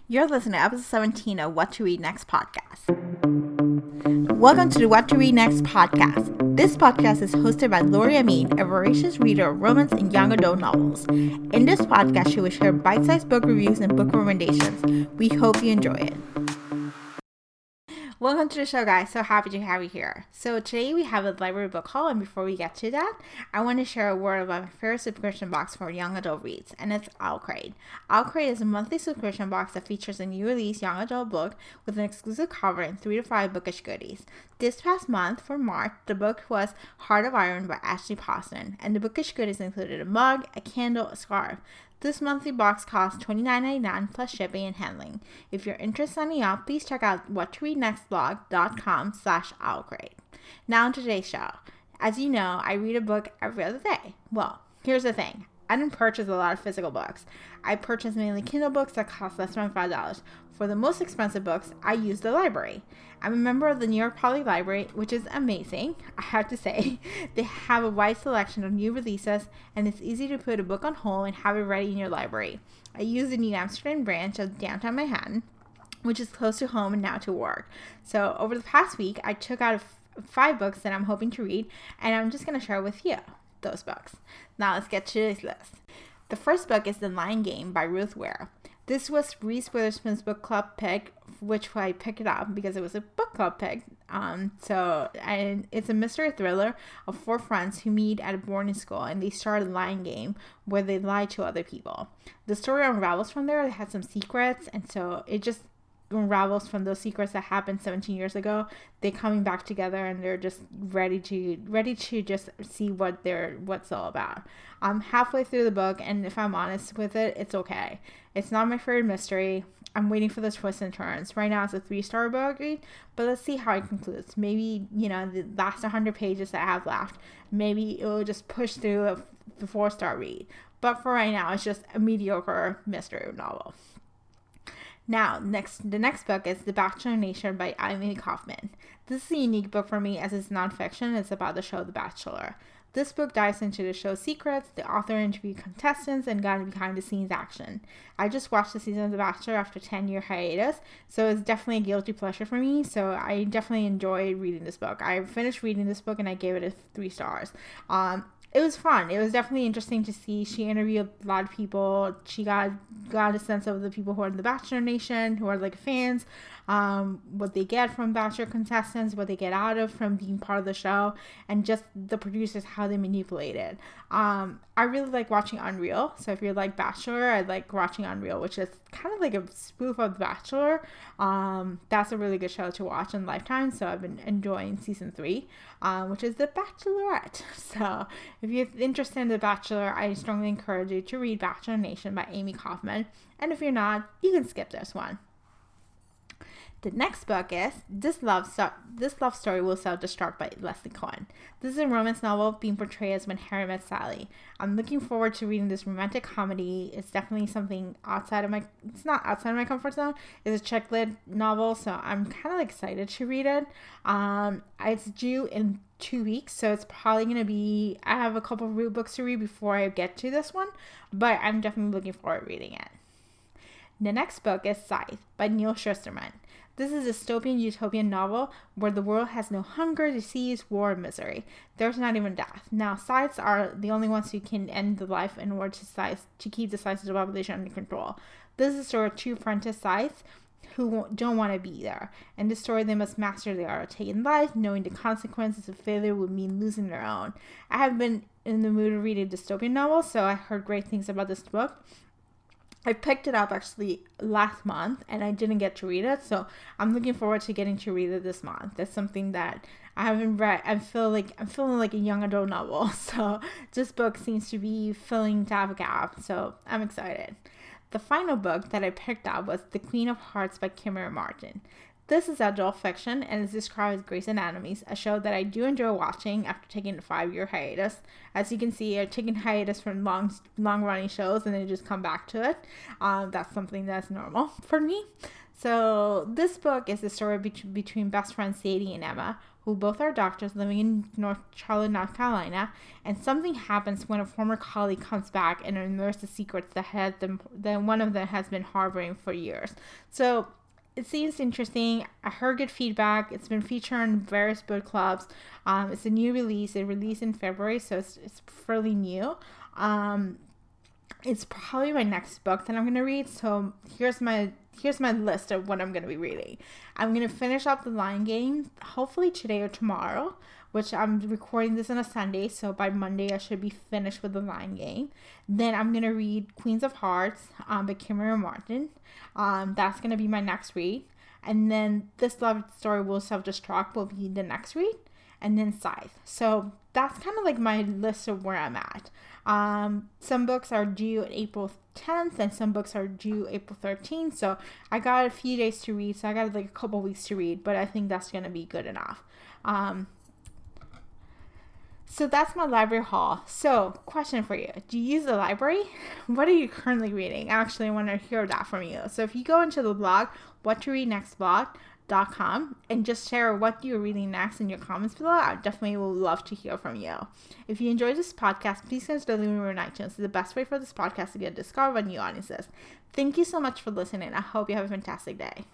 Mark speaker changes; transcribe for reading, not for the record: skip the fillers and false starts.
Speaker 1: You're listening to episode 17 of What to Read Next podcast. Welcome to the What to Read Next podcast. This podcast is hosted by Lori Amin, a voracious reader of romance and young adult novels. In this podcast, she will share bite-sized book reviews and book recommendations. We hope you enjoy it. Welcome to the show, guys. So happy to have you here. So today we have a library book haul, and before we get to that, I want to share a word about my favorite subscription box for young adult reads, and it's Owlcrate. Owlcrate is a monthly subscription box that features a new release young adult book with an exclusive cover and 3 to 5 bookish goodies. This past month, for March, the book was Heart of Iron by Ashley Poston, and the bookish goodies included a mug, a candle, a scarf. This monthly box costs $29.99 plus shipping and handling. If you're interested in signing up, please check out whattoreadnextblog.com/owlcrate. Now on today's show. As you know, I read a book every other day. Well, here's the thing. I didn't purchase a lot of physical books. I purchased mainly Kindle books that cost less than $5. For the most expensive books, I use the library. I'm a member of the New York Public Library, which is amazing, I have to say. They have a wide selection of new releases, and it's easy to put a book on hold and have it ready in your library. I use the New Amsterdam branch of downtown Manhattan, which is close to home and now to work. So over the past week, I took out 5 books that I'm hoping to read, and I'm just going to share with you those books. Now let's get to this list. The first book is The Lion Game by Ruth Ware. This was Reese Witherspoon's book club pick, which I picked it up because it was a book club pick. It's a mystery thriller of 4 friends who meet at a boarding school, and they start a lying game where they lie to other people. The story unravels from there. It has some secrets, and so it just unravels from those secrets that happened 17 years ago. They're coming back together, and they're just ready to just see what's all about. I'm halfway through the book, and if I'm honest with it, it's okay. It's not my favorite mystery. I'm waiting for those twists and turns. Right now it's a 3-star book read, but let's see how it concludes. Maybe, the last 100 pages that I have left, maybe it will just push through the 4-star read. But for right now, it's just a mediocre mystery novel. Now, the next book is The Bachelor Nation by Kaufman. This is a unique book for me as it's nonfiction. It's about the show The Bachelor. This book dives into the show's secrets, the author interviewed contestants, and got behind-the-scenes action. I just watched the season of The Bachelor after a 10-year hiatus, so it's definitely a guilty pleasure for me, so I definitely enjoyed reading this book. I finished reading this book, and I gave it 3 stars. It was fun. It was definitely interesting to see. She interviewed a lot of people. She got a sense of the people who are in the Bachelor Nation, who are like fans, what they get from Bachelor contestants, what they get out of from being part of the show, and just the producers, how they manipulate it. I really like watching Unreal. So if you like Bachelor, I like watching Unreal, which is kind of like a spoof of The Bachelor. That's a really good show to watch on Lifetime. So I've been enjoying season 3, which is The Bachelorette. So if you're interested in The Bachelor, I strongly encourage you to read Bachelor Nation by Kaufman. And if you're not, you can skip this one. The next book is This Love Story Will Self-Destruct by Leslie Cohen. This is a romance novel being portrayed as When Harry Met Sally. I'm looking forward to reading this romantic comedy. It's definitely something it's not outside of my comfort zone. It's a chick lit novel, so I'm kind of excited to read it. It's due in 2 weeks, so it's probably going to be, I have a couple of real books to read before I get to this one, but I'm definitely looking forward to reading it. The next book is Scythe by Neil Shusterman. This is a dystopian utopian novel where the world has no hunger, disease, war, or misery. There's not even death. Now, Scythes are the only ones who can end the life in order to keep the size of the population under control. This is a story of 2 apprentice Scythes who don't want to be there. In this story, they must master the art of taking life, knowing the consequences of failure would mean losing their own. I have been in the mood to read a dystopian novel, so I heard great things about this book. I picked it up actually last month, and I didn't get to read it, so I'm looking forward to getting to read it this month. That's something that I haven't read. I'm feeling like a young adult novel, so this book seems to be filling to have a gap, so I'm excited. The final book that I picked up was The Queen of Hearts by Kimmery Martin. This is adult fiction and is described as Grey's Anatomy, a show that I do enjoy watching after taking a 5-year hiatus. As you can see, I've taken hiatus from long-running shows and then just come back to it. That's something that's normal for me. So this book is the story between best friends Sadie and Emma, who both are doctors living in Charlotte, North Carolina, and something happens when a former colleague comes back and unearths the secrets that one of them has been harboring for years. So it seems interesting. I heard good feedback. It's been featured in various book clubs. It's a new release. It released in February, so it's fairly new. It's probably my next book that I'm going to read. So here's my list of what I'm going to be reading. I'm going to finish up The Lion Game, hopefully today or tomorrow, which I'm recording this on a Sunday, so by Monday I should be finished with The Lion Game. Then I'm going to read Queens of Hearts by Kimmery Martin. That's going to be my next read. And then This Love Story Will Self-Destruct will be the next read. And then Scythe. So that's kind of like my list of where I'm at. Some books are due April 10th and some books are due April 13th. So I got a few days to read. So I got like a couple weeks to read, but I think that's going to be good enough. So that's my library haul. So question for you. Do you use the library? What are you currently reading? Actually, I want to hear that from you. So if you go into the blog, whattoreadnextblog.com, and just share what you're reading next in your comments below, I definitely will love to hear from you. If you enjoyed this podcast, please consider leaving me on iTunes. It's the best way for this podcast to get discovered by new audiences. Thank you so much for listening. I hope you have a fantastic day.